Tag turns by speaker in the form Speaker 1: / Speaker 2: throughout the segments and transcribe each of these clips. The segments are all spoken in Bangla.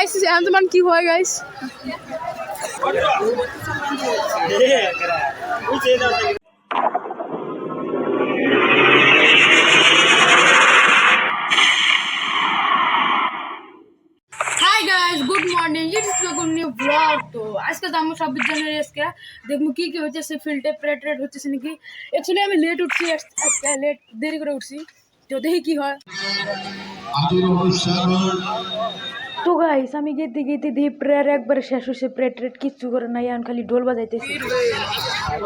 Speaker 1: গাইস এখন কি হয় guys hi guys good morning ये इसको न्यू ब्लॉग तो आज का दाम 26 জানুয়ারি আজকে দেখমু কি কি হচ্ছে ফিল্ডে প্রেটারেট হচ্ছে নাকি एक्चुअली আমি লেট উঠছি আজকে লেট দেরি করে উঠছি তো দেখি কি হয় তো গাইস আমি গেতে গেতে দিয়ে প্রেয়ার একবার শেষ হইছে প্রেটারেট কিচ্ছু করে নাই এখন খালি ঢোল বাজাইতেছি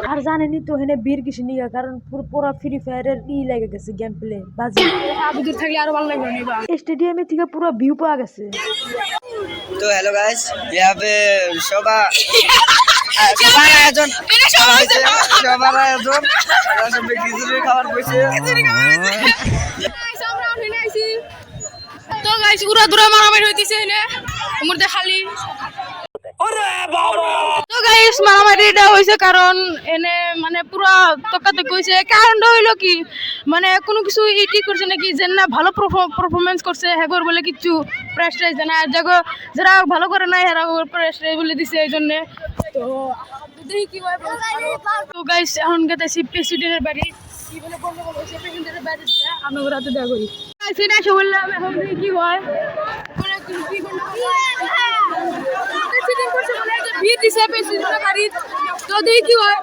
Speaker 1: আর জানেনই তো হেনে বীর কিছু নিগা কারণ পুরো ফ্রি ফায়ারের লাগে গেছে গেম প্লে বাজি আবুদুর থাকলে আরো ভালো লাগবে নিবা স্টেডিয়ামে থেকে পুরো ভিউ পাওয়া গেছে
Speaker 2: तो हेलो गाइस यहाँ पे शोभा आयोजन शोभार आयोजन সবে খিচুড়ি খাওয়ার বসে
Speaker 1: তো গাইস উড়া দুরা মারামারি হইতেছে এনে মধ্যে খালি তো গাইস মারামারিটা হইছে কারণ এনে মানে পুরো তকাতে কইছে কারণটা হইলো কি মানে কোনো কিছু ইটি করছে নাকি যে না ভালো পারফরম্যান্স করছে হেগর বলে কিছু প্রাইজ টাইজ দেনা জায়গা যারা ভালো করে নাই হেরা প্রাইজ টাইজ বলে দিছে এই জন্য তো দেখি কি হয় তো গাইস এখন গেতেছি প্রেসিডেন্টের বাড়ি কি বলে গন্ডগোল হইছে প্রেসিডেন্টের বাড়ি আমি ওরা তো দেখা করি সেটা এসে বললাম এখন দেখি কি হয় কি প্রেসিডেন্ট করছে বলে যে ভিড় দিছে প্রেসিডেন্টের বাড়ি তো দেখি কি হয়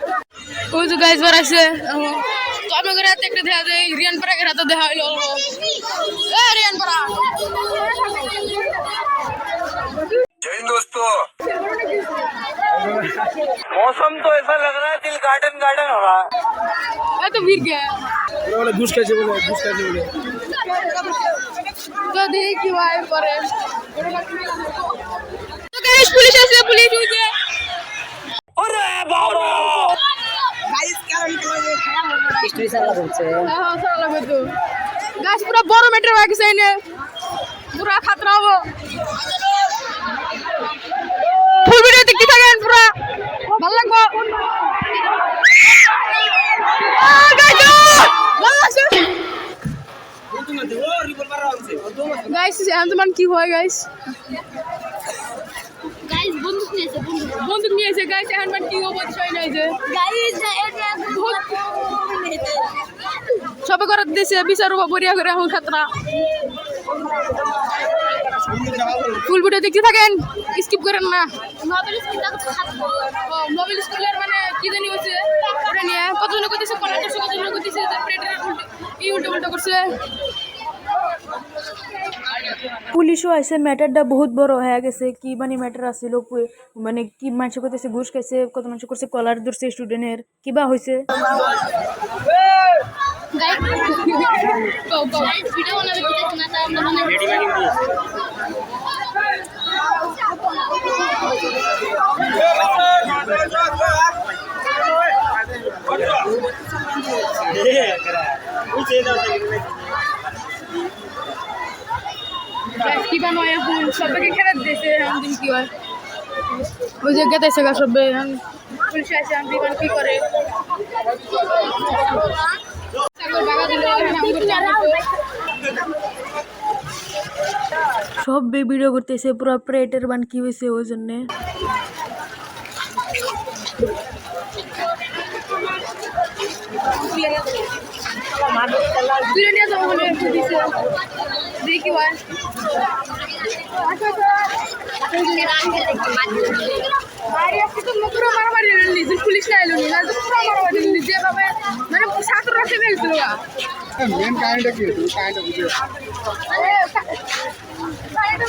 Speaker 1: ওই যে গাইস বার আছে তো আমি ওরা একটা দেখা দেয় রিয়ান পাড়া এরা তো দেখা হইলো রিয়ান পাড়া
Speaker 2: जय दोस्तों मौसम तो ऐसा लग रहा है दिल गार्डन गार्डन हो रहा
Speaker 1: है तो भीड़ गया
Speaker 3: बोले घुस कैसे बोले
Speaker 1: तो देखिए कि वाई पर तो गाइस पुलिस ऐसे पुलिस हुई है
Speaker 2: अरे बाबा गाइस क्या हिस्ट्री साला बोलते हैं
Speaker 1: हां साला लगे तो गाइस पूरा बड़ो मीटर बाकी से ने पूरा खतरा हो ফুল ভিডিও দেখতে থাকেন পুরো ভালো লাগবে গাইস এখন কি হয় গাইস গাইস বন্দুক নিয়েছে গাইস এখন কি হবে বিষয় নাই যে গাইস সবে করে দিয়েছে বিচারও বরিয়া করে এখন খাতরা ফুল ভিডিও দেখতে থাকেন স্কিপ করেন না মোবাইল স্কুলের মানে কি জানি হচ্ছে ওটা নিয়ে কতজন করতেছে 50 কতজন করতেছে এই উল্টো করছে পুলিশও আইসে ম্যাটারটা বহুত বড় হয়ে গেছে কি মানে ম্যাটার আসছিল মানে কি মানুষ করতেছে ঘুষ খাইছে কত মানুষ করছে কলার ধরছে স্টুডেন্টের কিবা হয়েছে কিবা নয় এখন সবাইকে খেলা দিয়েছে এখন দিন কি হয় ওই যে গেতেছে গা সবে এখন পুলিশ আছে আমি কি করে সব ভিডিও করতেছে পুরো প্রেটের বান কি হয়েছে ওই জন্যে দেখি হয় পুরো মারামারি নিজের পুলিশ না এলো না পুরো মারামারি যেভাবে মানে ছাত্ররা খেলে গেছিল
Speaker 3: মেন কাহিনীটা কি কাহিনীটা বুঝে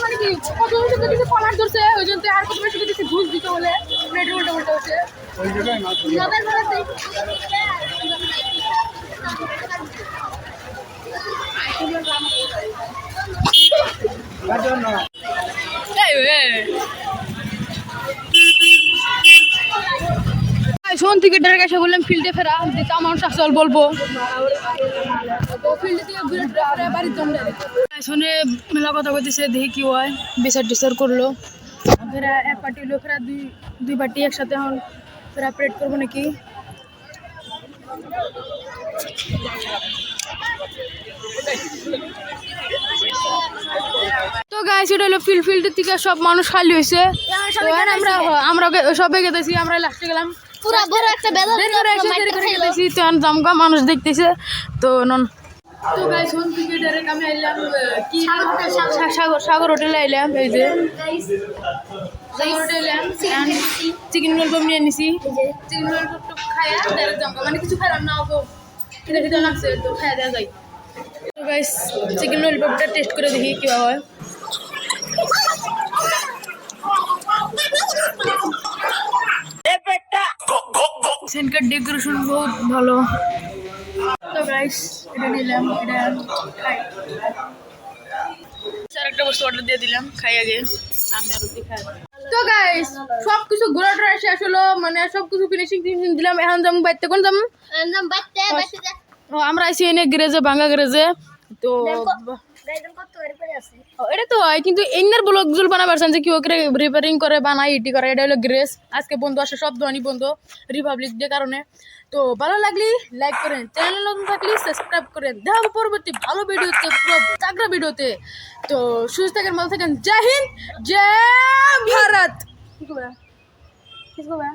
Speaker 1: মানে কি কত কিছু কলার ধরছে ওই জন্য আর কত বেশি কিছু ঘুষ দিতে বলে প্লেট উল্টো হচ্ছে
Speaker 3: ওই জায়গায় না
Speaker 1: শোন থেকে ডেরে গেছে বললাম ফিল্ডে ফেরা দিতে আমার শাসল বলবো ফিল্ডে থেকে বাড়ির জন্য শুনে মেলা কথা বলতেছে দেখি কি হয় বিচার টিচার করলো ফেরা এক পার্টি হলো ফেরা দুই পার্টি একসাথে এখন ফেরা প্রেড করবো নাকি তো গাইস এটা হলো ফিল্ড থেকে সব মানুষ খালি হয়েছে আমরা সবাই গেতেছি আমরা লাস্টে গেলাম
Speaker 4: পুরা বড় একটা বেলা
Speaker 1: জামগা মানুষ দেখতেছে তো নন তো গাইস হোম থেকে ডাইরেক্ট আমি আইলাম কি সাগর হোটেলে আইলাম এই যে সাগর হোটেলে চিকেন ললিপপ নিয়ে নিছি চিকেন ললিপপ খায়া ডাইরেক্ট জামগা মানে কিছু খাইলাম না ওকে খেতে খেতে লাগছে তো খাইয়া দেওয়া যায় তো গাইস চিকেন ললিপপটা টেস্ট করে দেখি কীভাবে হয় সেখানকার ডেকোরেশন বহুত ভালো তো গাইস এটা নিলাম এটা খাই স্যার একটা বস্তু অর্ডার দিয়ে দিলাম খাই আগে আমি আর রুটি খাই তো গাইস সব কিছু ঘোরাটা শেষ হলো মানে সব কিছু ফিনিশিং দিলাম এখন যাম বাইতে কোন যাম
Speaker 4: একদম বাইতে যা
Speaker 1: আমরা আইছি এনে গ্যারেজে ভাঙা গ্যারেজে তো
Speaker 4: গাইডন কত এর আছে
Speaker 1: এটা তো হয় কিন্তু এনার ব্লগ জুল বানাবার চান যে কি ওকে রিপেয়ারিং করে বানাই ইটি করে এটা হলো গ্রেস আজকে বন্ধু আসে সব ধনী বন্ধু রিপাবলিক ডে কারণে তো ভালো লাগলি লাইক করেন চ্যানেল নতুন থাকলে সাবস্ক্রাইব করেন দেখা হবে পরবর্তী ভালো ভিডিওতে পুরো চাকরা ভিডিওতে তো সুস্থ থাকেন ভালো থাকেন জয় হিন্দ জয় ভারত কি করবে